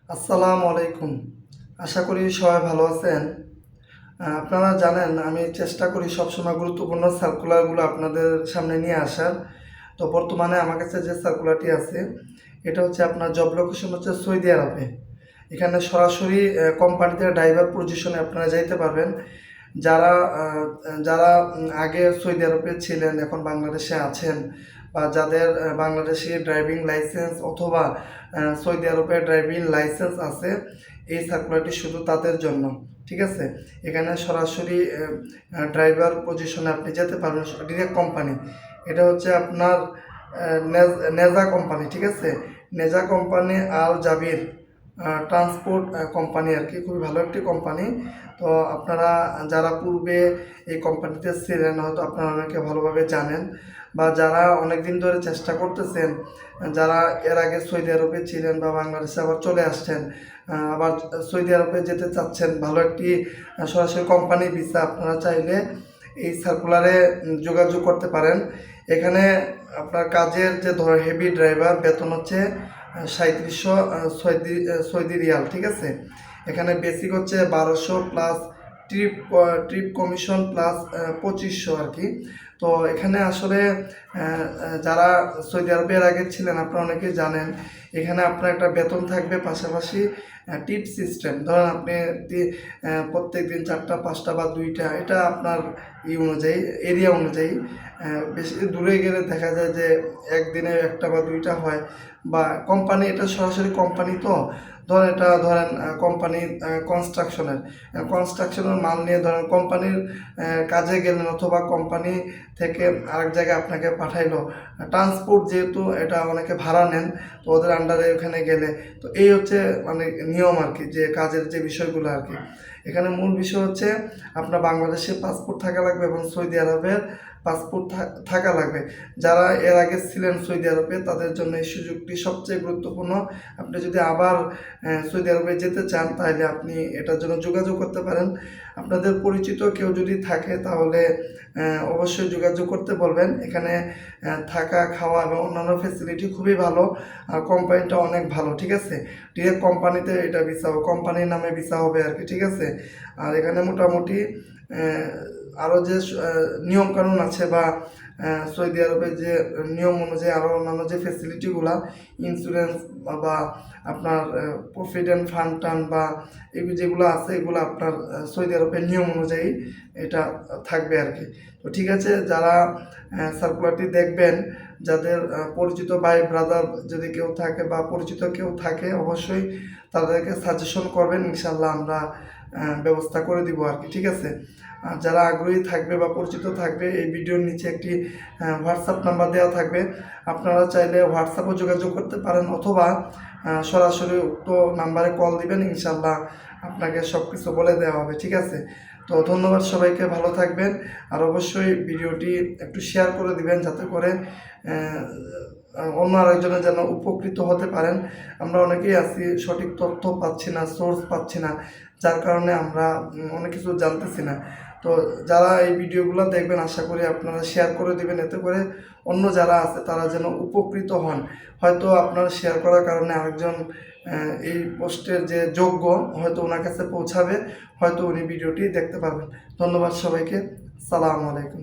আসসালামু আলাইকুম। আশা করি সবাই ভালো আছেন। আপনারা জানেন আমি চেষ্টা করি সবসময় গুরুত্বপূর্ণ সার্কুলারগুলো আপনাদের সামনে নিয়ে আসার। তো বর্তমানে আমার কাছে যে সার্কুলারটি আছে এটা হচ্ছে আপনার জব লোকেশন হচ্ছে সৌদি আরবে। এখানে সরাসরি কোম্পানিতে ড্রাইভার পজিশনে আপনারা যাইতে পারবেন। যারা যারা আগে সৌদি আরবে ছিলেন এখন বাংলাদেশে আছেন বা যাদের বাংলাদেশি ড্রাইভিং লাইসেন্স অথবা সৌদি আরবের ড্রাইভিং লাইসেন্স আছে, এই সার্কুলারটি শুধু তাদের জন্য। ঠিক আছে, এখানে সরাসরি ড্রাইভার পজিশনে আপনি যেতে পারবেন ডিরেক্ট কোম্পানি। এটা হচ্ছে আপনার নেজা কোম্পানি। ঠিক আছে, নেজা কোম্পানি আল জাবির ট্রান্সপোর্ট কোম্পানি আর কি, খুবই ভালো একটি কোম্পানি। তো আপনারা যারা পূর্বে এই কোম্পানিতে ছিলেন হয়তো আপনারা অনেকে ভালোভাবে জানেন, বা যারা অনেক দিন ধরে চেষ্টা করতেছেন, যারা এর আগে সৌদি আরবে ছিলেন বা বাংলাদেশে আবার চলে আসছেন, আবার সৌদি আরবে যেতে চাচ্ছেন, ভালো একটি সরাসরি কোম্পানি ভিসা, আপনারা চাইলে এই সার্কুলারে যোগাযোগ করতে পারেন। এখানে আপনার কাজের যে ধর হেভি ড্রাইভার বেতন হচ্ছে 3700 সৌদি রিয়াল। ঠিক আছে, এখানে বেসিক হচ্ছে 1200 plus trip trip commission plus 2500 আর কি। তো এখানে আসলে যারা সৌদি আরবের আগে ছিলেন আপনারা অনেকেই জানেন, এখানে আপনার একটা বেতন থাকবে, পাশাপাশি টিপ সিস্টেম। ধরেন আপনি প্রত্যেক দিন 4টা 5টা বা 2টা, এটা আপনার অনুযায়ী এরিয়া অনুযায়ী। বেশি দূরে গেলে দেখা যায় যে একদিনে 1টা বা 2টা হয়, বা কোম্পানি, এটা সরাসরি কোম্পানি। তো ধরেন এটা ধরেন কোম্পানি কনস্ট্রাকশনের মাল নিয়ে ধরেন কোম্পানির কাজে গেলেন, অথবা কোম্পানি থেকে আরেক জায়গায় আপনাকে পাঠাইলো ট্রান্সপোর্ট, যেহেতু এটা অনেকে ভাড়া নেন, তো ওদের আন্ডারে ওখানে গেলে। তো এই হচ্ছে মানে নিয়ম আর কি, যে কাজের যে বিষয়গুলো আর কি। এখানে মূল বিষয় হচ্ছে আপনার বাংলাদেশের পাসপোর্ট থাকা লাগবে এবং সৌদি আরবের পাসপোর্ট থাকা লাগবে। যারা এর আগে ছিলেন সৌদি আরবে তাদের জন্য এই সুযোগটি সবচেয়ে গুরুত্বপূর্ণ। আপনি যদি আবার সৌদি আরবে যেতে চান তাহলে আপনি এটার জন্য যোগাযোগ করতে পারেন। আপনাদের পরিচিত কেউ যদি থাকে তাহলে অবশ্যই যোগাযোগ করতে বলবেন। এখানে থাকা খাওয়া এবং অন্যান্য ফেসিলিটি খুবই ভালো, আর কোম্পানিটা অনেক ভালো। ঠিক আছে, ডিরেক্ট কোম্পানিতে এটা ভিসা হবে, কোম্পানির নামে ভিসা হবে আর কি। ঠিক আছে, আর এখানে মোটামুটি আরও যে নিয়মকানুন আছে, বা সৌদি আরবের যে নিয়ম অনুযায়ী আরও অন্যান্য যে ফেসিলিটিগুলো, ইন্স্যুরেন্স বা আপনার প্রভিডেন্ট ফান্ড টান বা এগুলো যেগুলো আছে, এগুলো আপনার সৌদি আরবের নিয়ম অনুযায়ী এটা থাকবে আর কি। তো ঠিক আছে, যারা সার্কুলারটি দেখবেন, যাদের পরিচিত ভাই ব্রাদার যদি কেউ থাকে বা পরিচিত কেউ থাকে, অবশ্যই তাদেরকে সাজেশন করবেন, ইনশাল্লাহ আমরা ব্যবস্থা করে দিব আর কি। ঠিক আছে, যারা আগ্রহী থাকবে বা পরিচিত থাকবে, এই ভিডিওর নিচে একটি হোয়াটসঅ্যাপ নাম্বার দেওয়া থাকবে। আপনারা চাইলে হোয়াটসঅ্যাপও যোগাযোগ করতে পারেন, অথবা সরাসরি উক্ত নাম্বারে কল দিবেন, ইনশাল্লাহ আপনাকে সব কিছু বলে দেওয়া হবে। ঠিক আছে, তো ধন্যবাদ সবাইকে, ভালো থাকবেন। আর অবশ্যই ভিডিওটি একটু শেয়ার করে দিবেন, যাতে করে অন্য আরেকজনের যেন উপকৃত হতে পারেন। আমরা অনেকেই আছি সঠিক তথ্য পাচ্ছি না, সোর্স পাচ্ছি না, যার কারণে আমরা অনেক কিছু জানতেছি না। তো যারা এই ভিডিওগুলো দেখবেন, আশা করি আপনারা শেয়ার করে দিবেন, এতে করে অন্য যারা আছে তারা যেন উপকৃত হন। হয়তো আপনারা শেয়ার করার কারণে আরেকজন এই পোস্টের যে যোগ্য, হয়তো ওনার কাছে পৌঁছাবে, হয়তো উনি ভিডিওটি দেখতে পাবেন। ধন্যবাদ সবাইকে, সালামু আলাইকুম।